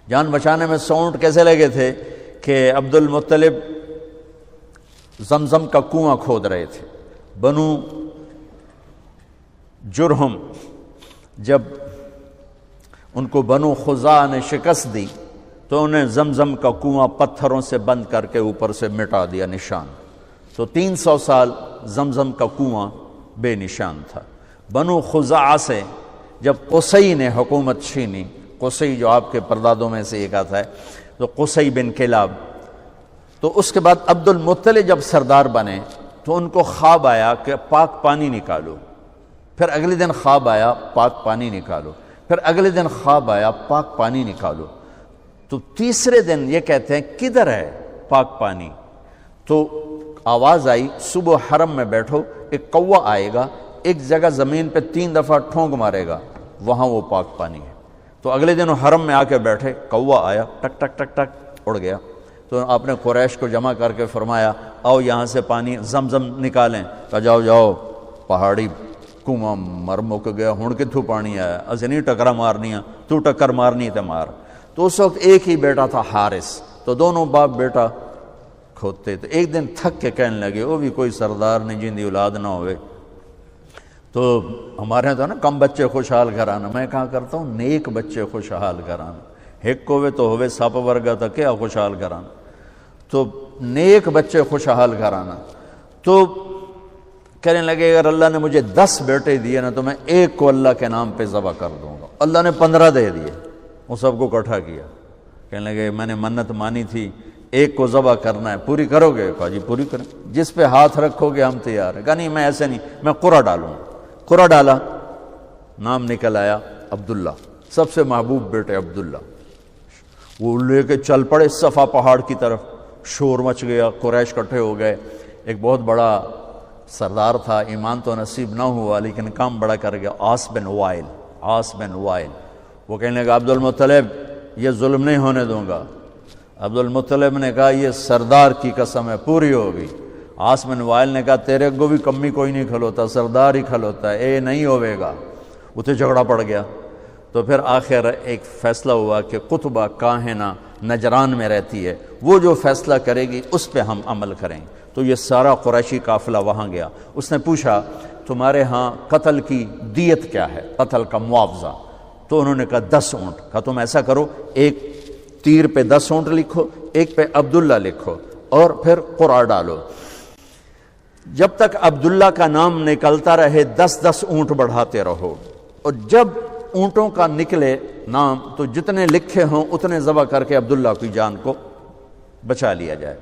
جان بچانے میں 100 اونٹ کیسے لگے تھے کہ عبد المطلب زمزم کا کنواں کھود رہے تھے. بنو جرہم جب ان کو بنو خزاعہ نے شکست دی تو انہیں زمزم کا کنواں پتھروں سے بند کر کے اوپر سے مٹا دیا نشان. تو 300 سال زمزم کا کنواں بے نشان تھا. بنو خزاعہ سے جب قصی نے حکومت چھینی، قصی جو آپ کے پردادوں میں سے ایک آتا ہے، تو قصی بن کلاب، تو اس کے بعد عبد المطلب جب سردار بنے تو ان کو خواب آیا کہ پاک پانی نکالو. پھر اگلے دن خواب آیا پاک پانی نکالو. پھر اگلے دن خواب آیا پاک پانی نکالو. تو تیسرے دن یہ کہتے ہیں کدھر ہے پاک پانی؟ تو آواز آئی صبح حرم میں بیٹھو، ایک کوا آئے گا، ایک جگہ زمین پہ 3 دفعہ ٹھونک مارے گا، وہاں وہ پاک پانی ہے. تو اگلے دن حرم میں آ کے بیٹھے، کوا آیا، ٹک ٹک ٹک ٹک اڑ گیا. تو آپ نے قریش کو جمع کر کے فرمایا آؤ یہاں سے پانی زمزم نکالیں. کہا جاؤ جاؤ، پہاڑی کنواں مر مک گیا، ہن کتھوں پانی آیا، اسے نہیں ٹکرا مارنی، تو ٹکر مارنی تے مار. تو اس وقت ایک ہی بیٹا تھا حارث، تو دونوں باپ بیٹا کھودتے. تو ایک دن تھک کے کہنے لگے وہ بھی کوئی سردار نہیں جن دی اولاد نہ ہوئے. تو ہمارے یہاں تو نا کم بچے خوشحال گھرانا، میں کہا کرتا ہوں نیک بچے خوشحال گھرانا. ایک ہوئے تو ہوئے سپ ورگا تھا کیا خوشحال گھرانا. تو نیک بچے خوشحال گھرانا. تو کہنے لگے اگر اللہ نے مجھے 10 بیٹے دیے نا تو میں ایک کو اللہ کے نام پہ ذبح کر دوں گا. اللہ نے 15 دے دیے، وہ سب کو اکٹھا کیا. کہنے لگے میں نے منت مانی تھی ایک کو ذبح کرنا ہے، پوری کرو گے؟ کہا جی پوری کریں، جس پہ ہاتھ رکھو گے ہم تیار ہیں. کہا نہیں میں ایسے نہیں، میں قرعہ ڈالوں. قرعہ ڈالا، نام نکل آیا عبداللہ، سب سے محبوب بیٹے عبداللہ. وہ لے کے چل پڑے صفا پہاڑ کی طرف. شور مچ گیا، قریش اکٹھے ہو گئے. ایک بہت بڑا سردار تھا، ایمان تو نصیب نہ ہوا لیکن کام بڑا کر گیا، عاص بن وائل. وہ کہنے لگا عبد المطلب یہ ظلم نہیں ہونے دوں گا. عبد المطلب نے کہا یہ سردار کی قسم ہے پوری ہوگی. عاص بن وائل نے کہا تیرے کو بھی کمی کوئی نہیں کھلوتا، سردار ہی کھلوتا ہے، اے نہیں ہوئے گا. اتنے جھگڑا پڑ گیا. تو پھر آخر ایک فیصلہ ہوا کہ قطبہ کاہنہ نجران میں رہتی ہے، وہ جو فیصلہ کرے گی اس پہ ہم عمل کریں. تو یہ سارا قریشی قافلہ وہاں گیا. اس نے پوچھا تمہارے ہاں قتل کی دیت کیا ہے، قتل کا معاوضہ؟ تو انہوں نے کہا 10 اونٹ. کہا تم ایسا کرو ایک تیر پہ 10 اونٹ لکھو، ایک پہ عبداللہ لکھو اور پھر قرعہ ڈالو. جب تک عبداللہ کا نام نکلتا رہے 10 اونٹ بڑھاتے رہو، اور جب اونٹوں کا نکلے نام تو جتنے لکھے ہوں اتنے ذبح کر کے عبداللہ کی جان کو بچا لیا جائے.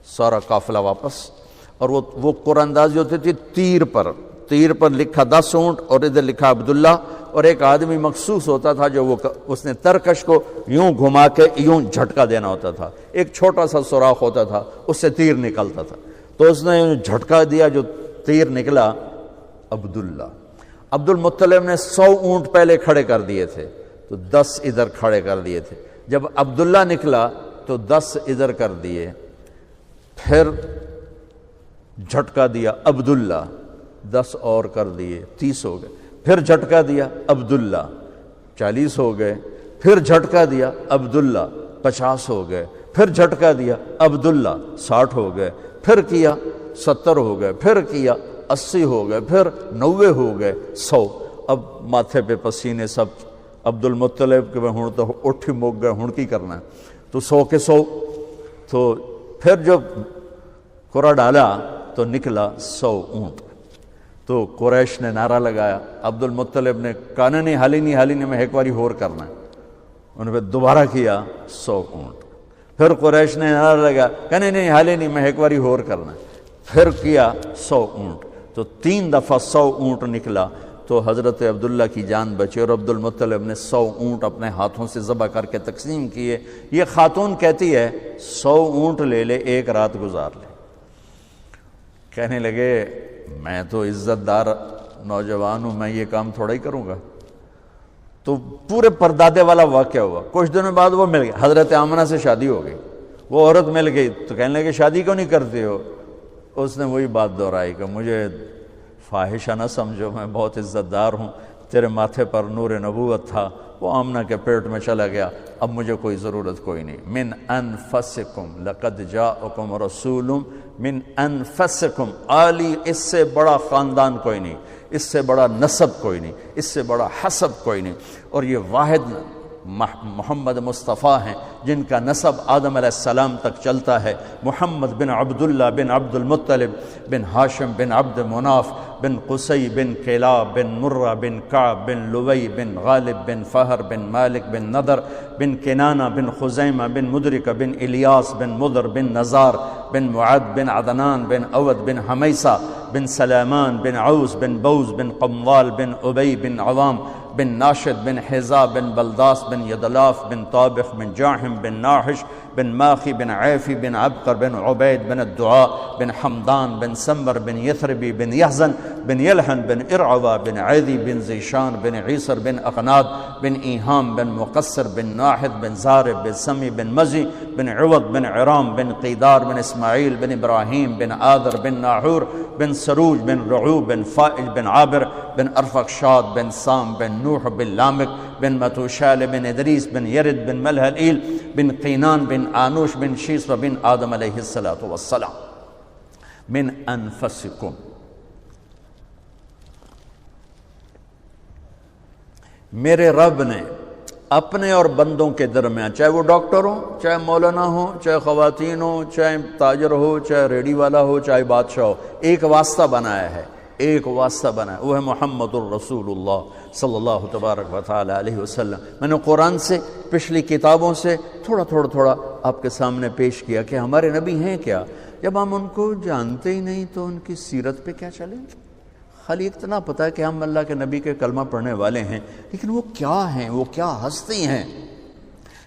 سارا قافلہ واپس. اور وہ قرعہ اندازی ہوتی تھی تیر پر لکھا 10 اونٹ اور ادھر لکھا عبداللہ. اور ایک آدمی مخصوص ہوتا تھا جو اس نے ترکش کو یوں گھما کے یوں جھٹکا دینا ہوتا تھا. ایک چھوٹا سا سوراخ ہوتا تھا، اس سے تیر نکلتا تھا. تو اس نے جھٹکا دیا، جو تیر نکلا عبداللہ. عبد المطلب نے 100 اونٹ پہلے کھڑے کر دیے تھے تو 10 ادھر کھڑے کر دیے تھے. جب عبداللہ نکلا تو 10 ادھر کر دیے، پھر جھٹکا دیا عبداللہ، 10 اور کر دیے، 30 ہو گئے. پھر جھٹکا دیا عبداللہ، 40 ہو گئے. پھر جھٹکا دیا عبداللہ، 50 ہو گئے. پھر جھٹکا دیا عبداللہ، 60 ہو گئے. پھر کیا 70 ہو گئے. پھر کیا 80 ہو گئے. پھر 90 ہو گئے. 100. اب ماتھے پہ پسینے سب. عبد المطلب کہ ہن تو اٹھ مک گئے، ہن کی کرنا ہے. تو 100 کے 100. تو پھر جب قرعہ ڈالا تو نکلا 100 اونٹ. تو قریش نے نعرہ لگایا. عبد المطلب نے کہا نہیں حالی نہیں میں ایک باری اور کرنا ہے. انہوں نے دوبارہ کیا 100 اونٹ. پھر قریش نے نعرہ لگایا کہنے نہیں حالی نہیں میں ایک باری اور کرنا ہے. پھر کیا 100 اونٹ. تو 3 دفعہ 100 اونٹ نکلا تو حضرت عبداللہ کی جان بچی. اور عبد المطلب نے 100 اونٹ اپنے ہاتھوں سے ذبح کر کے تقسیم کیے. یہ خاتون کہتی ہے 100 اونٹ لے لے، ایک رات گزار لے. کہنے لگے میں تو عزت دار نوجوان ہوں، میں یہ کام تھوڑا ہی کروں گا. تو پورے پردادے والا واقعہ ہوا. کچھ دنوں بعد وہ مل گئے، حضرت آمنہ سے شادی ہو گئی. وہ عورت مل گئی تو کہنے لگے شادی کیوں نہیں کرتے ہو؟ اس نے وہی بات دہرائی کہ مجھے فاحشہ نہ سمجھو، میں بہت عزت دار ہوں، تیرے ماتھے پر نور نبوت تھا، وہ آمنہ کے پیٹ میں چلا گیا، اب مجھے کوئی ضرورت کوئی نہیں۔ من انفسکم لقد جاءکم رسول من انفسکم، عالی اس سے بڑا خاندان کوئی نہیں، اس سے بڑا نسب کوئی نہیں، اس سے بڑا حسب کوئی نہیں، اور یہ واحد محمد مصطفیٰ ہیں جن کا نسب آدم علیہ السلام تک چلتا ہے۔ محمد بن عبداللہ بن عبد المطلب بن ہاشم بن عبد مناف بن قصی بن کلاب بن مرہ بن کعب بن لوی بن غالب بن فہر بن مالک بن نضر بن کنانہ بن خزیمہ بن مدرکہ بن الیاس بن مضر بن نزار بن معد بن عدنان بن اود بن حمیسہ بن سلیمان بن عوس بن بوز بن قموال بن ابی بن عوام بن ناشد بن حزا بن بلداس بن یدلاف بن طابخ بن جاحم بن ناحش بن ماخی بن عیفی بن عبقر بن عبید بن الدعاء بن حمدان بن سمر بن یثربی بن یحزن بن یلحن بن ارعوہ بن عیدی بن زیشان بن عیسر بن اقناد بن ایہام بن مقصر بن ناحد بن زارب بن سمی بن مزی بن عوض بن عرام بن قیدار بن اسماعیل بن ابراہیم بن آذر بن ناحور بن سروج بن رعوب بن فائج بن عابر بن ارفقشاد بن سام بن نوح بن لامک بن متوشال بن ادریس بن یرد بن ملہلئیل بن قینان بن آنوش بن شیس بن آدم علیہ السلام۔ من انفسکم، میرے رب نے اپنے اور بندوں کے درمیان، چاہے وہ ڈاکٹر ہوں، چاہے مولانا ہوں، چاہے خواتین ہوں، چاہے تاجر ہو، چاہے ریڈی والا ہو، چاہے بادشاہ ہو، ایک واسطہ بنایا ہے، ایک واسطہ بنایا، وہ ہے محمد الرسول اللہ صلی اللہ تبارک و تعالی علیہ وسلم۔ میں نے قرآن سے، پچھلی کتابوں سے تھوڑا آپ کے سامنے پیش کیا کہ ہمارے نبی ہیں کیا۔ جب ہم ان کو جانتے ہی نہیں تو ان کی سیرت پہ کیا چلیں؟ خالی اتنا پتہ ہے کہ ہم اللہ کے نبی کے کلمہ پڑھنے والے ہیں، لیکن وہ کیا ہیں، وہ کیا ہستی ہیں؟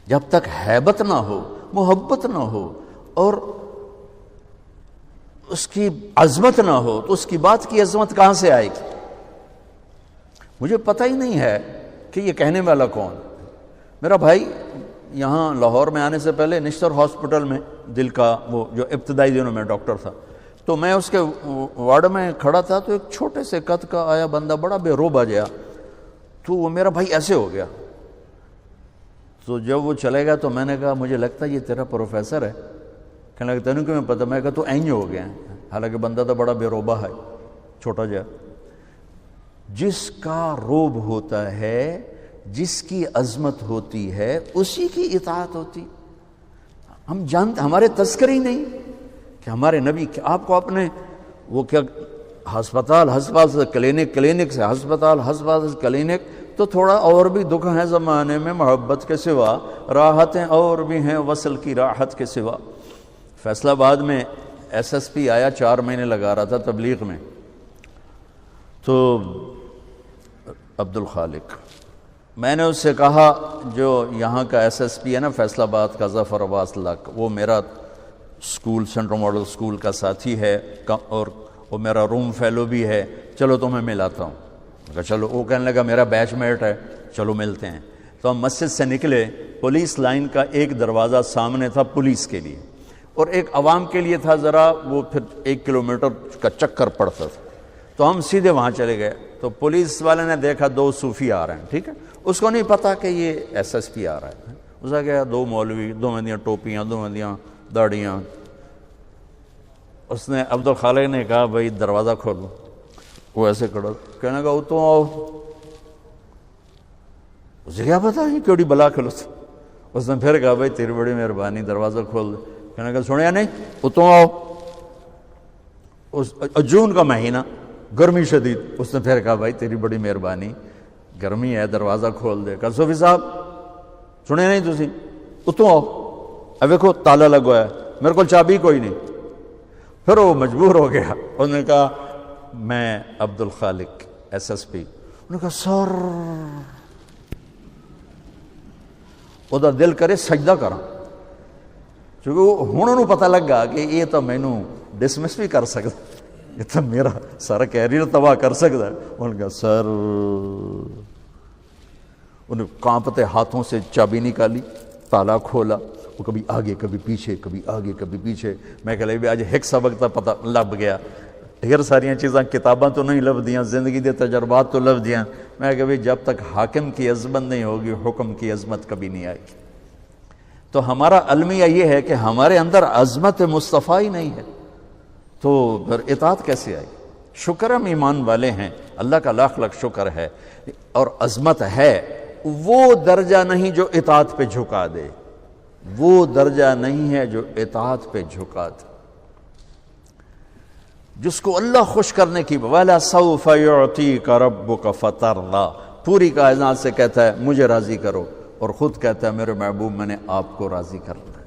جب تک ہیبت نہ ہو، محبت نہ ہو اور اس کی عظمت نہ ہو تو اس کی بات کی عظمت کہاں سے آئے گی؟ مجھے پتہ ہی نہیں ہے کہ یہ کہنے والا کون۔ میرا بھائی یہاں لاہور میں آنے سے پہلے نشتر ہاسپٹل میں دل کا، وہ جو ابتدائی دنوں میں ڈاکٹر تھا، تو میں اس کے وارڈ میں کھڑا تھا تو ایک چھوٹے سے قد کا آیا بندہ، بڑا بے روبا گیا، تو وہ میرا بھائی ایسے ہو گیا۔ تو جب وہ چلے گا تو میں نے کہا مجھے لگتا ہے یہ تیرا پروفیسر ہے۔ کہنے لگا تینوں کیوں پتہ؟ میں کہا تو اینج ہو گیا، حالانکہ بندہ تو بڑا بے روبا ہے، چھوٹا جا۔ جس کا روب ہوتا ہے، جس کی عظمت ہوتی ہے، اسی کی اطاعت ہوتی۔ ہم جانتے، ہمارے تذکر ہی نہیں کہ ہمارے نبی، کہ آپ کو اپنے وہ کیا ہسپتال سے کلینک سے ہسپتال سے کلینک، تو تھوڑا اور بھی دکھ ہے زمانے میں محبت کے سوا، راحتیں اور بھی ہیں وصل کی راحت کے سوا۔ فیصل آباد میں ایس پی آیا، 4 مہینے لگا رہا تھا تبلیغ میں، تو عبد الخالق، میں نے اس سے کہا جو یہاں کا ایس پی ہے نا فیصل آباد کا، ظفر عباس لک، وہ میرا اسکول، سینٹرل ماڈل اسکول کا ساتھی ہے اور وہ میرا روم فیلو بھی ہے، چلو تمہیں ملاتا ہوں۔ کہا چلو۔ وہ کہنے لگا میرا بیچ میٹ ہے، چلو ملتے ہیں۔ تو ہم مسجد سے نکلے، پولیس لائن کا ایک دروازہ سامنے تھا پولیس کے لیے، اور ایک عوام کے لیے تھا، ذرا وہ پھر 1 کلومیٹر کا چکر پڑتا تھا، تو ہم سیدھے وہاں چلے گئے۔ تو پولیس والے نے دیکھا 2 صوفی آ رہے ہیں، ٹھیک ہے، اس کو نہیں پتا کہ یہ ایس پی آ رہا ہے۔ اس نے کہا 2 مولوی، 2 بندیاں ٹوپیاں، 2 بندیاں داڑیاں۔ اس نے عبد الخالق نے کہا بھائی دروازہ کھولو۔ وہ ایسے کھڑا، کہنے لگا تو آؤ۔ اسے کیا پتا یہ کیڑی بلا کھلو۔ اس نے پھر کہا بھائی تیری بڑی مہربانی، دروازہ کھول دے۔ کہنے لگا سنیا نہیں، اتوں آؤ۔ جون کا مہینہ، گرمی شدید۔ اس نے پھر کہا بھائی تیری بڑی مہربانی، گرمی ہے، دروازہ کھول دے۔ کہا صوفی صاحب سنیا نہیں تسی، اتوں آؤ، اب دیکھو تالا لگوا ہے، میرے کو چابی کوئی نہیں۔ پھر وہ مجبور ہو گیا، اس نے کہا میں عبد الخالق ایس پی۔ انہوں نے کہا سر، وہ دل کرے سجدہ کرا، چونکہ ہوں انہوں پتہ لگا کہ یہ تو مینوں ڈسمس بھی کر سکتا، یہ تو میرا سارا کیریئر تباہ کر سکتا ہے۔ انہوں نے کہا سر، انہیں کانپتے ہاتھوں سے چابی نکالی، تالا کھولا، وہ کبھی آگے کبھی پیچھے، کبھی آگے کبھی پیچھے۔ میں کہہ لگا آج ایک سبق تھا پتہ لگ گیا ڈھیر ساریاں چیزاں کتاباں تو نہیں لب دیاں، زندگی دے تجربات تو لب دیاں. میں کہ جب تک حاکم کی عظمت نہیں ہوگی حکم کی عظمت کبھی نہیں آئے گی. تو ہمارا المیہ یہ ہے کہ ہمارے اندر عظمت مصطفیٰ ہی نہیں ہے تو پھر اطاعت کیسے آئے؟ شکر ہم ایمان والے ہیں، اللہ کا لاکھ لاکھ شکر ہے، اور عظمت ہے. وہ درجہ نہیں جو اطاعت پہ جھکا دے، وہ درجہ نہیں ہے جو اطاعت پہ جھکا دے. جس کو اللہ خوش کرنے کی وَلَا سَوْفَ يُعْطِيكَ رَبُّكَ فَتَرْضَىٰ، پوری کائنات سے کہتا ہے مجھے راضی کرو، اور خود کہتا ہے میرے محبوب میں نے آپ کو راضی کرنا ہے.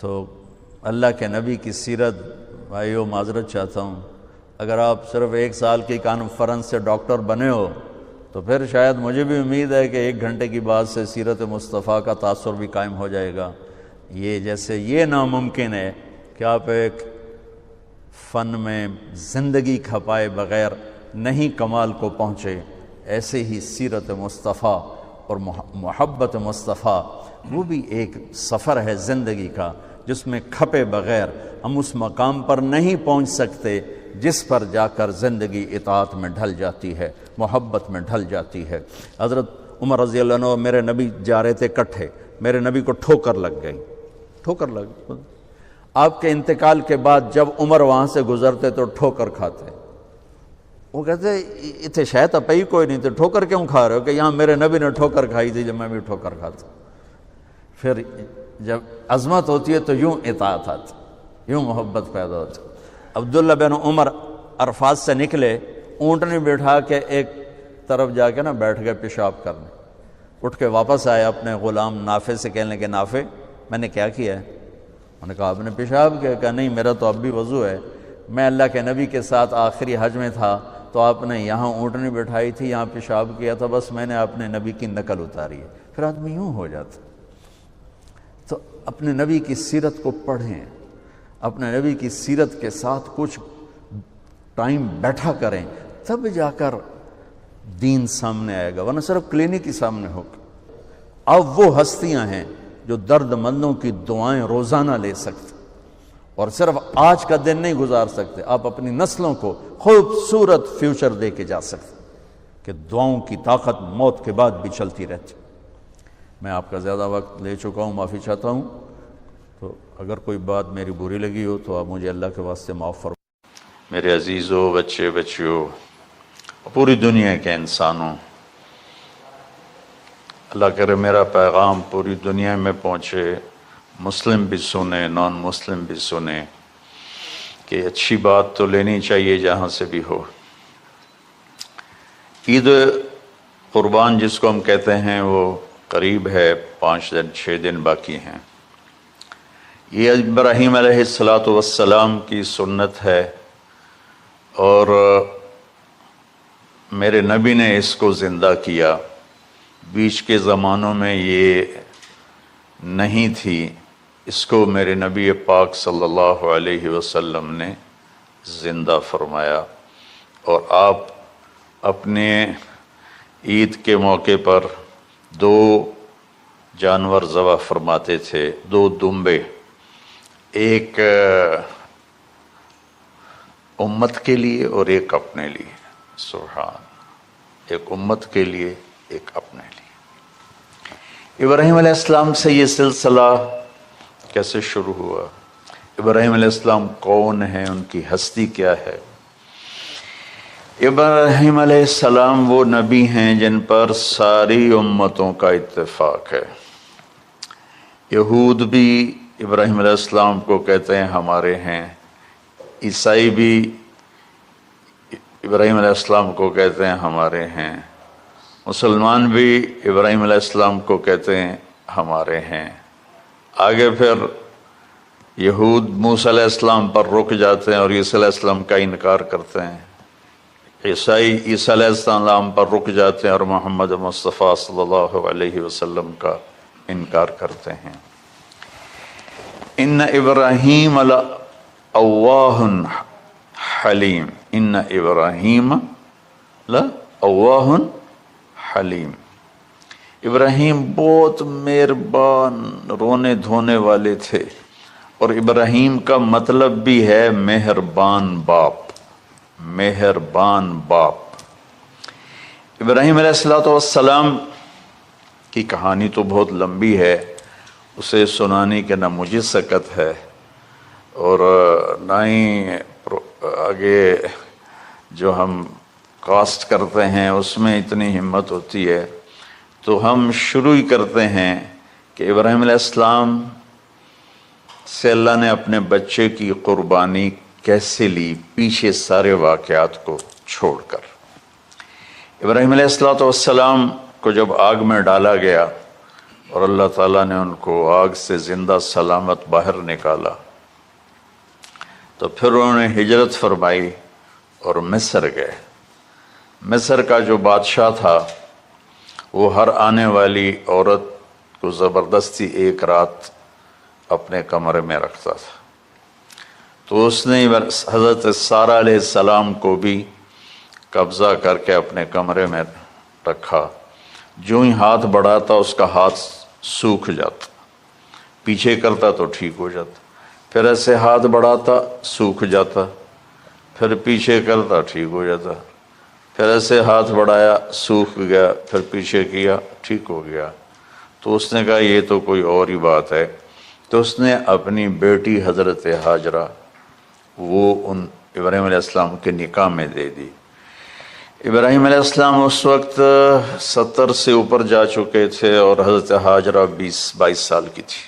تو اللہ کے نبی کی سیرت، بھائیو معذرت چاہتا ہوں، اگر آپ صرف 1 سال کی کانفرنس سے ڈاکٹر بنے ہو تو پھر شاید مجھے بھی امید ہے کہ 1 گھنٹے کی بعد سے سیرت مصطفیٰ کا تاثر بھی قائم ہو جائے گا. یہ جیسے یہ ناممکن ہے کہ آپ ایک فن میں زندگی کھپائے بغیر نہیں کمال کو پہنچے، ایسے ہی سیرت مصطفیٰ اور محبت مصطفیٰ وہ بھی ایک سفر ہے زندگی کا، جس میں کھپے بغیر ہم اس مقام پر نہیں پہنچ سکتے جس پر جا کر زندگی اطاعت میں ڈھل جاتی ہے، محبت میں ڈھل جاتی ہے. حضرت عمر رضی اللہ عنہ میرے نبی جا رہے تھے کٹھے، میرے نبی کو ٹھوکر لگ گئی، ٹھوکر لگ گئی. آپ کے انتقال کے بعد جب عمر وہاں سے گزرتے تو ٹھوکر کھاتے. وہ کہتے اتنے شاید پئی کوئی نہیں تو ٹھوکر کیوں کھا رہے ہو؟ کہ یہاں میرے نبی نے ٹھوکر کھائی تھی جب میں بھی ٹھوکر کھاتا. پھر جب عظمت ہوتی ہے تو یوں اطاعت آتی، یوں محبت پیدا ہوتی. عبداللہ بن عمر عرفات سے نکلے، اونٹنی بٹھا کے ایک طرف جا کے بیٹھ گئے پیشاب کرنے. اٹھ کے واپس آئے اپنے غلام نافع سے، کہنے لگے نافع میں نے کیا کیا ہے؟ انہوں نے کہا آپ نے پیشاب کیا؟ کہا نہیں میرا تو اب بھی وضو ہے، میں اللہ کے نبی کے ساتھ آخری حج میں تھا تو آپ نے یہاں اونٹنی بٹھائی تھی، یہاں پیشاب کیا تھا، بس میں نے اپنے نبی کی نقل اتاری ہے. پھر آدمی یوں ہو جاتا. تو اپنے نبی کی سیرت کو پڑھیں، اپنے نبی کی سیرت کے ساتھ کچھ ٹائم بیٹھا کریں، تب جا کر دین سامنے آئے گا، ورنہ صرف کلینک ہی سامنے ہوگا. اب وہ ہستیاں ہیں جو درد مندوں کی دعائیں روزانہ لے سکتے، اور صرف آج کا دن نہیں گزار سکتے، آپ اپنی نسلوں کو خوبصورت فیوچر دے کے جا سکتے کہ دعاؤں کی طاقت موت کے بعد بھی چلتی رہتی. میں آپ کا زیادہ وقت لے چکا ہوں، معافی چاہتا ہوں. تو اگر کوئی بات میری بری لگی ہو تو آپ مجھے اللہ کے واسطے معاف فرمائیں. میرے عزیزوں، بچے بچیوں، پوری دنیا کے انسانوں، اللہ کرے میرا پیغام پوری دنیا میں پہنچے، مسلم بھی سنیں، نان مسلم بھی سنیں، کہ اچھی بات تو لینی چاہیے جہاں سے بھی ہو. عید قربان جس کو ہم کہتے ہیں وہ قریب ہے، 5 دن 6 دن باقی ہیں. یہ ابراہیم علیہ السلام کی سنت ہے، اور میرے نبی نے اس کو زندہ کیا. بیچ کے زمانوں میں یہ نہیں تھی، اس کو میرے نبی پاک صلی اللہ علیہ وسلم نے زندہ فرمایا. اور آپ اپنے عید کے موقع پر 2 جانور ذبح فرماتے تھے، 2 دمبے، ایک امت کے لیے اور ایک اپنے لیے. سبحان، ایک امت کے لیے ایک اپنے لیے. ابراہیم علیہ السلام سے یہ سلسلہ کیسے شروع ہوا؟ ابراہیم علیہ السلام کون ہیں؟ ان کی ہستی کیا ہے؟ ابراہیم علیہ السلام وہ نبی ہیں جن پر ساری امتوں کا اتفاق ہے. یہود بھی ابراہیم علیہ السلام کو کہتے ہیں ہمارے ہیں، عیسائی بھی ابراہیم علیہ السلام کو کہتے ہیں ہمارے ہیں، مسلمان بھی ابراہیم علیہ السلام کو کہتے ہیں ہمارے ہیں. آگے پھر یہود موسیٰ علیہ السلام پر رک جاتے ہیں اور عیسیٰ علیہ السلام کا انکار کرتے ہیں. عیسائی عیسیٰ علیہ السلام پر رک جاتے ہیں اور محمد مصطفیٰ صلی اللہ علیہ وسلم کا انکار کرتے ہیں. ان ابراہیم لأواہ حلیم، ان ابراہیم لأواہ حلیم. ابراہیم بہت مہربان، رونے دھونے والے تھے، اور ابراہیم کا مطلب بھی ہے مہربان باپ، مہربان باپ۔ ابراہیم علیہ السلام کی کہانی تو بہت لمبی ہے، اسے سنانے کے نہ مجھے سکت ہے اور نہ ہی آگے جو ہم کاسٹ کرتے ہیں اس میں اتنی ہمت ہوتی ہے، تو ہم شروع ہی کرتے ہیں کہ ابراہیم علیہ السلام سے اللہ نے اپنے بچے کی قربانی کیسے لی، پیچھے سارے واقعات کو چھوڑ کر۔ ابراہیم علیہ السلام کو جب آگ میں ڈالا گیا اور اللہ تعالیٰ نے ان کو آگ سے زندہ سلامت باہر نکالا، تو پھر انہوں نے ہجرت فرمائی اور مصر گئے۔ مصر کا جو بادشاہ تھا وہ ہر آنے والی عورت کو زبردستی ایک رات اپنے کمرے میں رکھتا تھا، تو اس نے حضرت سارہ علیہ السلام کو بھی قبضہ کر کے اپنے کمرے میں رکھا۔ جو ہی ہاتھ بڑھاتا اس کا ہاتھ سوکھ جاتا، پیچھے کرتا تو ٹھیک ہو جاتا، پھر ایسے ہاتھ بڑھاتا سوکھ جاتا، پھر پیچھے کرتا ٹھیک ہو جاتا، پھر ایسے ہاتھ بڑھایا سوکھ گیا، پھر پیچھے کیا ٹھیک ہو گیا۔ تو اس نے کہا یہ تو کوئی اور ہی بات ہے، تو اس نے اپنی بیٹی حضرت ہاجرہ وہ ان ابراہیم علیہ السلام کے نکاح میں دے دی۔ ابراہیم علیہ السلام اس وقت 70 سے اوپر جا چکے تھے اور حضرت ہاجرہ 22 سال کی تھی۔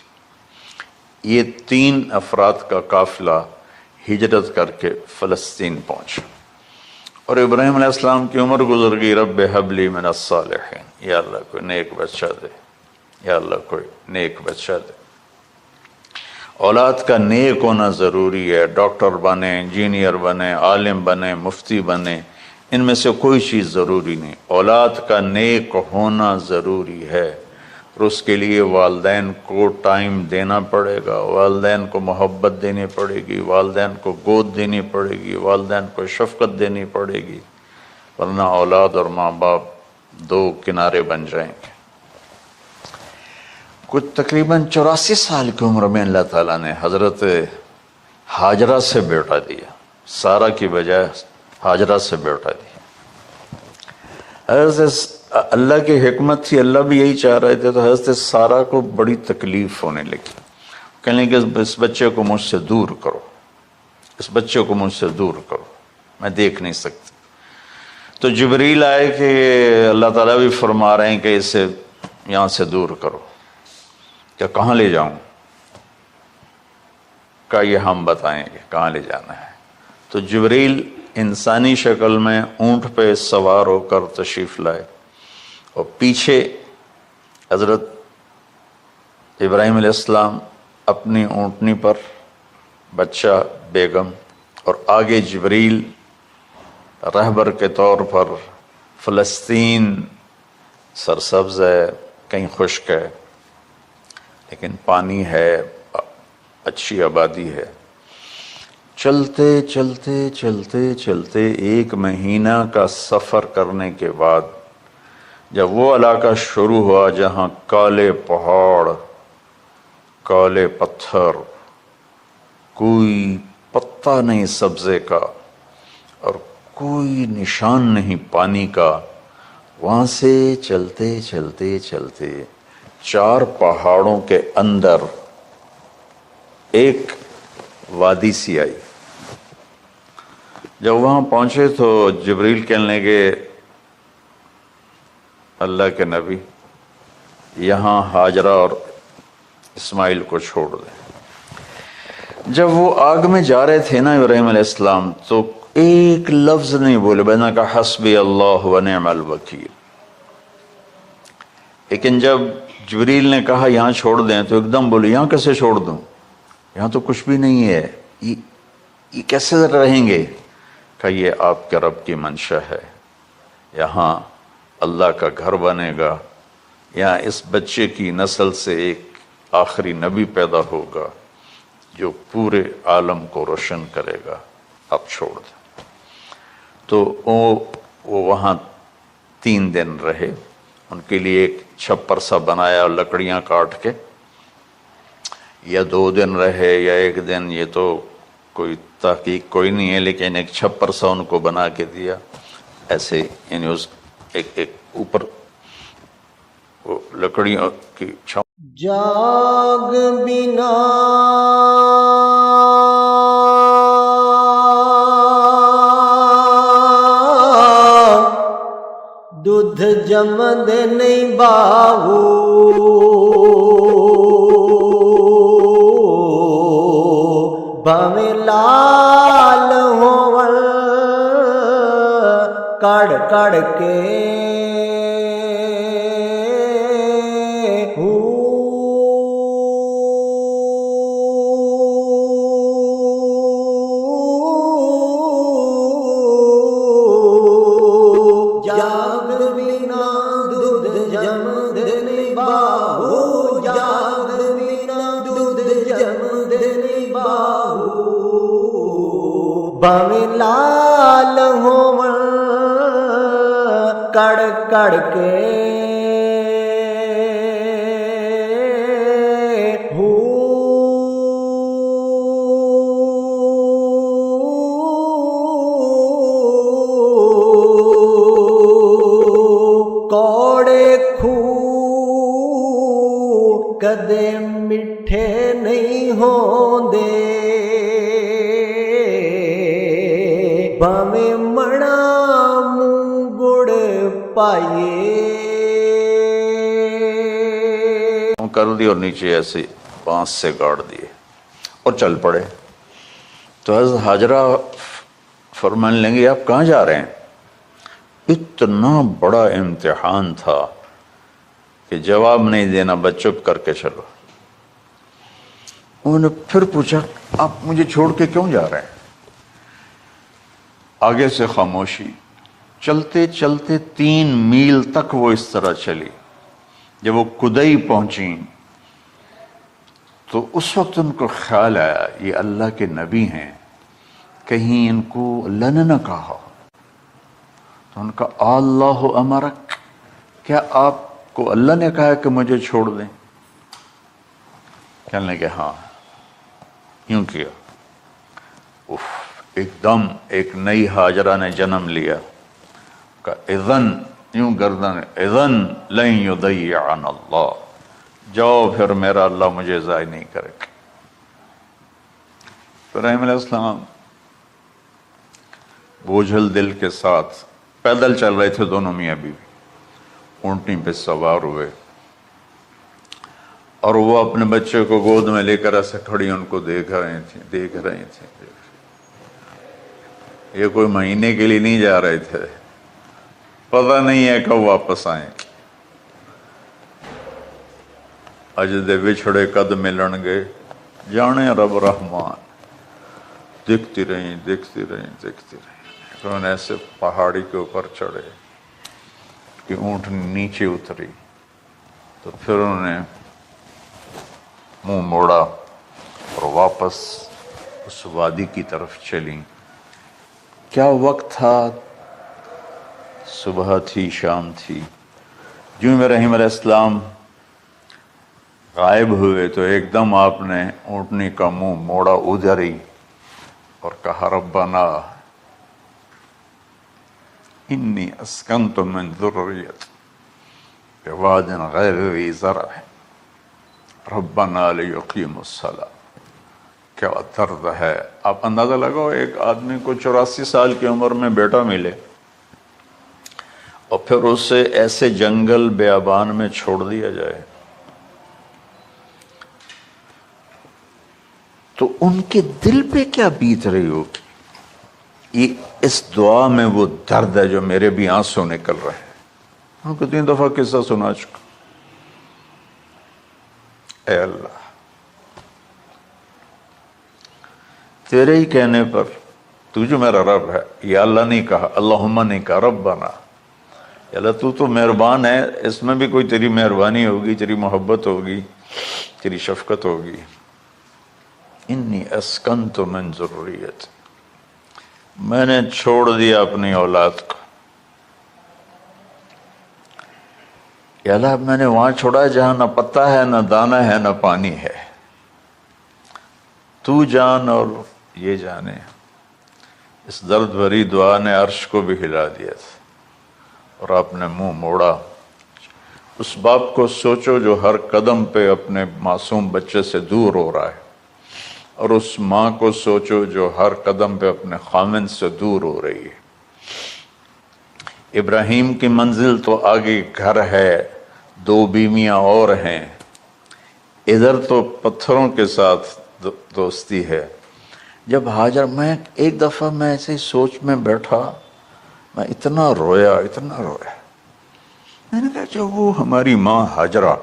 یہ 3 افراد کا قافلہ ہجرت کر کے فلسطین پہنچا، اور ابراہیم علیہ السلام کی عمر گزر گئی۔ رب ہب لی من الصالحین، یا اللہ کوئی نیک بچہ دے، یا اللہ کوئی نیک بچہ دے۔ اولاد کا نیک ہونا ضروری ہے، ڈاکٹر بنے، انجینئر بنے، عالم بنے، مفتی بنے، ان میں سے کوئی چیز ضروری نہیں، اولاد کا نیک ہونا ضروری ہے، اور اس کے لیے والدین کو ٹائم دینا پڑے گا، والدین کو محبت دینی پڑے گی، والدین کو گود دینی پڑے گی، والدین کو شفقت دینی پڑے گی، ورنہ اولاد اور ماں باپ 2 کنارے بن جائیں گے۔ کچھ تقریباً 84 سال کی عمر میں اللہ تعالیٰ نے حضرت ہاجرہ سے بیٹا دیا، سارہ کی بجائے ہاجرہ سے بیٹا دیا۔ حضرت اللہ کی حکمت تھی، اللہ بھی یہی چاہ رہے تھے، تو حضرت سارہ کو بڑی تکلیف ہونے لگی، کہنے کہ اس بچے کو مجھ سے دور کرو، اس بچے کو مجھ سے دور کرو، میں دیکھ نہیں سکتی۔ تو جبریل آئے کہ اللہ تعالیٰ بھی فرما رہے ہیں کہ اسے یہاں سے دور کرو، کہ کہاں لے جاؤں؟ کہ یہ ہم بتائیں گے کہاں لے جانا ہے۔ تو جبریل انسانی شکل میں اونٹ پہ سوار ہو کر تشریف لائے، اور پیچھے حضرت ابراہیم علیہ السلام اپنی اونٹنی پر، بچہ بیگم، اور آگے جبریل رہبر کے طور پر۔ فلسطین سرسبز ہے، کہیں خشک ہے، لیکن پانی ہے، اچھی آبادی ہے۔ چلتے چلتے چلتے چلتے 1 مہینہ کا سفر کرنے کے بعد جب وہ علاقہ شروع ہوا جہاں کالے پہاڑ، کالے پتھر، کوئی پتا نہیں سبزے کا اور کوئی نشان نہیں پانی کا، وہاں سے چلتے چلتے چلتے 4 پہاڑوں کے اندر ایک وادی سی آئی۔ جب وہاں پہنچے تو جبریل کہنے لگے اللہ کے نبی یہاں ہاجرہ اور اسماعیل کو چھوڑ دیں۔ جب وہ آگ میں جا رہے تھے نا ابراہیم علیہ السلام، تو ایک لفظ نہیں بولے، بنا کہا حسبی اللہ ونعم الوکیل۔ لیکن جب جبریل نے کہا یہاں چھوڑ دیں تو ایک دم بولے یہاں کیسے چھوڑ دوں، یہاں تو کچھ بھی نہیں ہے، یہ کیسے رہیں گے؟ کہ یہ آپ کے رب کی منشا ہے، یہاں اللہ کا گھر بنے گا، یہاں اس بچے کی نسل سے ایک آخری نبی پیدا ہوگا جو پورے عالم کو روشن کرے گا، اب چھوڑ دیں۔ تو وہ وہاں 3 دن رہے، ان کے لیے ایک چھپر سا بنایا لکڑیاں کاٹ کے، یا 2 دن رہے یا 1 دن، یہ تو کوئی تحقیق کوئی نہیں ہے، لیکن ایک چھپر سا ان کو بنا کے دیا ایسے، یعنی اس ایک اوپر وہ لکڑیوں کی جاگ بنا دودھ جمد نہیں باہو، بھاویں لال ہون کڑ کڑ کے بھاویں لال ہون کڑ کڑ کے کوڑے کھو کدے میٹھے نہیں ہوندے، بھاویں مڑا منہ گڑ پائیے کر دی اور نیچے ایسے بانس سے گاڑ دیے اور چل پڑے۔ تو حضرت حاجرہ فرمانے لگے آپ کہاں جا رہے ہیں؟ اتنا بڑا امتحان تھا کہ جواب نہیں دینا، بس چپ کر کے چلو۔ انہوں نے پھر پوچھا آپ مجھے چھوڑ کے کیوں جا رہے ہیں؟ آگے سے خاموشی، چلتے چلتے 3 میل تک وہ اس طرح چلی۔ جب وہ کدئی پہنچیں تو اس وقت ان کو خیال آیا یہ اللہ کے نبی ہیں، کہیں ان کو اللہ نے نہ کہا۔ تو ان کا اللہ امرک، کیا آپ کو اللہ نے کہا کہ مجھے چھوڑ دیں؟ کہنے لگے ہاں، یوں کیا۔ ایک دم ایک نئی حاجرہ نے جنم لیا کہ اذن، یوں گردن، اذن لن یضیعنا اللہ، جاؤ پھر میرا اللہ مجھے ضائع نہیں کرے گا۔ ابراہیم علیہ السلام بوجھل دل کے ساتھ پیدل چل رہے تھے، دونوں میاں بیوی اونٹنی پہ سوار ہوئے، اور وہ اپنے بچے کو گود میں لے کر ایسے کھڑی ان کو دیکھ رہی تھی۔ یہ کوئی مہینے کے لیے نہیں جا رہے تھے، پتہ نہیں ہے کب واپس آئیں۔ اج دے وچھڑے قد ملن گے، جانے رب رحمان۔ دیکھتی رہیں دیکھتی رہیں دیکھتی رہیں، پھر انہیں ایسے پہاڑی کے اوپر چڑھے کہ اونٹ نیچے اتری، تو پھر انہوں نے منہ موڑا اور واپس اس وادی کی طرف چلیں۔ کیا وقت تھا، صبح تھی شام تھی۔ جو ابراہیم علیہ السلام غائب ہوئے تو ایک دم آپ نے اونٹنی کا منہ موڑا ادھر ہی اور کہا ربنا انی اسکنت من ذریت بواد غیر ذی زرع ربنا لیقیموا الصلاۃ۔ کیا درد ہے، آپ اندازہ لگاؤ ایک آدمی کو 84 سال کی عمر میں بیٹا ملے اور پھر اسے ایسے جنگل بیابان میں چھوڑ دیا جائے، تو ان کے دل پہ کیا بیت رہی ہوگی۔ یہ اس دعا میں وہ درد ہے جو میرے بھی آنسو نکل رہے ہیں۔ ہم کو 3 دفعہ قصہ سنا چکا۔ اے اللہ، تیرے ہی کہنے پر، تو جو میرا رب ہے، یا اللہ نہیں کہا، اللہم نہیں کہا، ربنا، یا اللہ تو تو مہربان ہے، اس میں بھی کوئی تیری مہربانی ہوگی، تیری محبت ہوگی، تیری شفقت ہوگی۔ انی اسکنت من ذریت، میں نے چھوڑ دیا اپنی اولاد کو، یا اللہ میں نے وہاں چھوڑا ہے جہاں نہ پتا ہے، نہ دانا ہے، نہ پانی ہے۔ تو جان اور یہ جانے. اس درد بھری دعا نے عرش کو بھی ہلا دیا تھا اور آپ نے منہ موڑا. اس باپ کو سوچو جو ہر قدم پہ اپنے معصوم بچے سے دور ہو رہا ہے، اور اس ماں کو سوچو جو ہر قدم پہ اپنے خامن سے دور ہو رہی ہے. ابراہیم کی منزل تو آگے گھر ہے، 2 بیویاں اور ہیں. ادھر تو پتھروں کے ساتھ دوستی ہے. جب ہاجر، میں ایک دفعہ میں ایسے سوچ میں بیٹھا، میں اتنا رویا. میں نے کہا جو وہ ہماری ماں ہاجرہ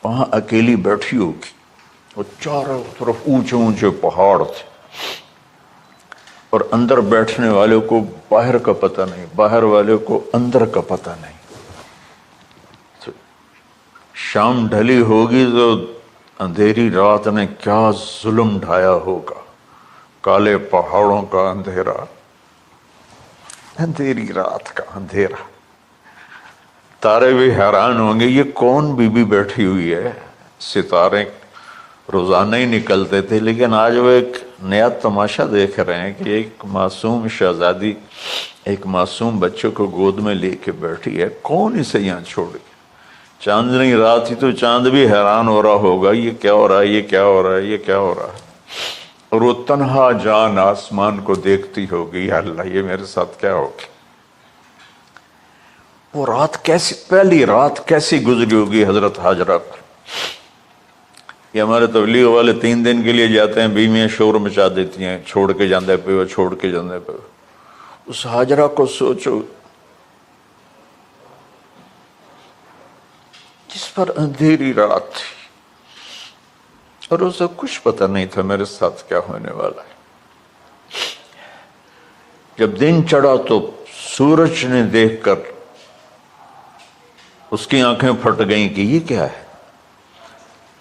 وہاں اکیلی بیٹھی ہوگی، وہ چاروں طرف اونچے اونچے پہاڑ تھے، اور اندر بیٹھنے والے کو باہر کا پتہ نہیں، باہر والے کو اندر کا پتہ نہیں. شام ڈھلی ہوگی تو اندھیری رات نے کیا ظلم ڈھایا ہوگا. کالے پہاڑوں کا اندھیرا، اندھیری رات کا اندھیرا. تارے بھی حیران ہوں گے یہ کون بی بی بیٹھی ہوئی ہے. ستارے روزانہ ہی نکلتے تھے، لیکن آج وہ ایک نیا تماشا دیکھ رہے ہیں کہ ایک معصوم شہزادی ایک معصوم بچے کو گود میں لے کے بیٹھی ہے. کون اسے یہاں چھوڑی؟ چاندنی رات ہی تو چاند بھی حیران ہو رہا ہوگا، یہ کیا ہو رہا ہے، یہ کیا ہو رہا ہے، یہ کیا ہو رہا ہے. اور وہ تنہا جان آسمان کو دیکھتی ہوگی، یا اللہ یہ میرے ساتھ کیا ہوگی. وہ رات کیسی، پہلی رات کیسی گزری ہوگی حضرت ہاجرہ پر. یہ ہمارے تبلیغ والے 3 دن کے لیے جاتے ہیں، بیویاں شور مچا دیتی ہیں، چھوڑ کے جاندے پہ وہ، چھوڑ کے جاندے پہ. اس ہاجرہ کو سوچو جس پر اندھیری رات تھی اور اسے کچھ پتہ نہیں تھا میرے ساتھ کیا ہونے والا ہے. جب دن چڑھا تو سورج نے دیکھ کر اس کی آنکھیں پھٹ گئیں کہ یہ کیا ہے.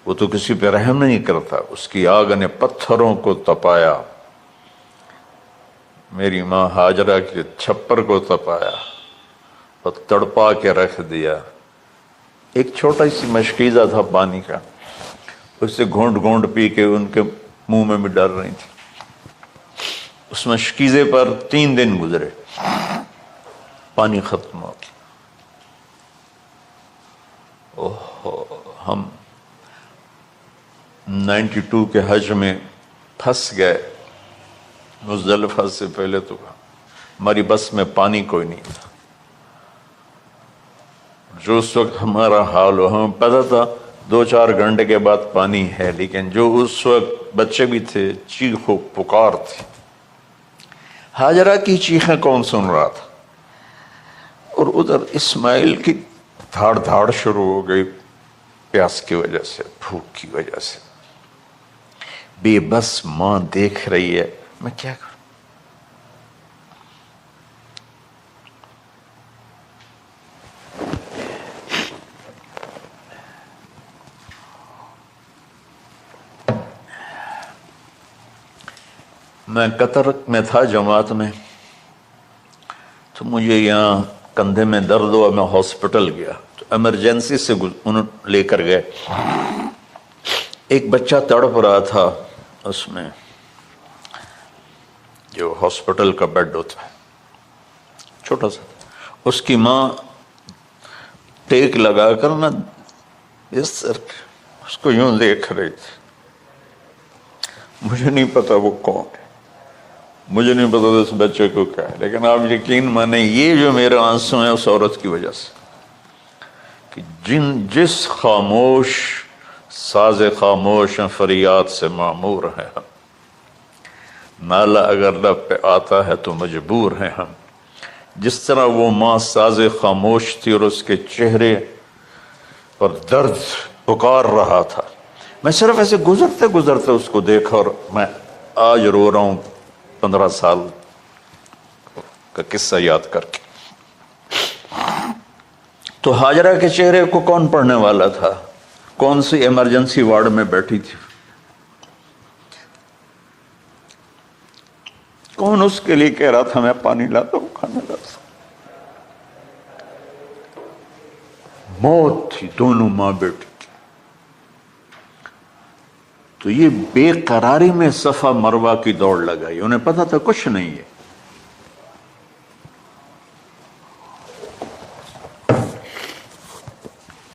وہ تو کسی پہ رحم نہیں کرتا. اس کی آگ نے پتھروں کو تپایا، میری ماں ہاجرہ کے چھپر کو تپایا اور تڑپا کے رکھ دیا. ایک چھوٹا سی مشکیزہ تھا پانی کا، اس سے گھونٹ گھونٹ پی کے ان کے منہ میں بھی ڈر رہی تھی. اس مشکیزے پر 3 دن گزرے، پانی ختم ہو گیا. ہم 92 کے حج میں پھنس گئے. مزدلفہ سے پہلے تو ہماری بس میں پانی کوئی نہیں تھا. جو اس وقت ہمارا حال ہو، ہمیں پتہ تھا 2-4 گھنٹے کے بعد پانی ہے، لیکن جو اس وقت بچے بھی تھے، چیخ و پکار تھی. ہاجرہ کی چیخیں کون سن رہا تھا؟ اور ادھر اسماعیل کی دھاڑ دھاڑ شروع ہو گئی، پیاس کی وجہ سے، بھوک کی وجہ سے. بے بس ماں دیکھ رہی ہے، میں کیا کروں. میں قطر میں تھا جماعت میں، تو مجھے یہاں کندھے میں درد ہوا، میں ہاسپٹل گیا تو ایمرجنسی سے انہوں لے کر گئے. ایک بچہ تڑپ رہا تھا اس میں، جو ہاسپٹل کا بیڈ ہوتا ہے چھوٹا سا. اس کی ماں ٹیک لگا کر نا اس کو یوں دیکھ رہی تھی. مجھے نہیں پتا وہ کون ہے، مجھے نہیں پتا اس بچے کو کیا ہے، لیکن آپ یقین مانیں یہ جو میرے آنسو ہیں اس عورت کی وجہ سے، کہ جس خاموش ساز خاموش فریاد سے معمور ہیں ہم. نالہ اگر لب پہ آتا ہے تو مجبور ہیں ہم. جس طرح وہ ماں ساز خاموش تھی اور اس کے چہرے پر درد پکار رہا تھا. میں صرف ایسے گزرتے گزرتے اس کو دیکھا اور میں آج رو رہا ہوں 15 سال کا قصہ یاد کر کے. تو ہاجرہ کے چہرے کو کون پڑھنے والا تھا؟ کون سی ایمرجنسی وارڈ میں بیٹھی تھی؟ کون اس کے لیے کہہ رہا تھا میں پانی لاتا ہوں، کھانا لاتا ہوں؟ موت تھی، دونوں ماں بیٹی تھی. تو یہ بے قراری میں صفا مروہ کی دوڑ لگائی، انہیں پتا تھا کچھ نہیں ہے،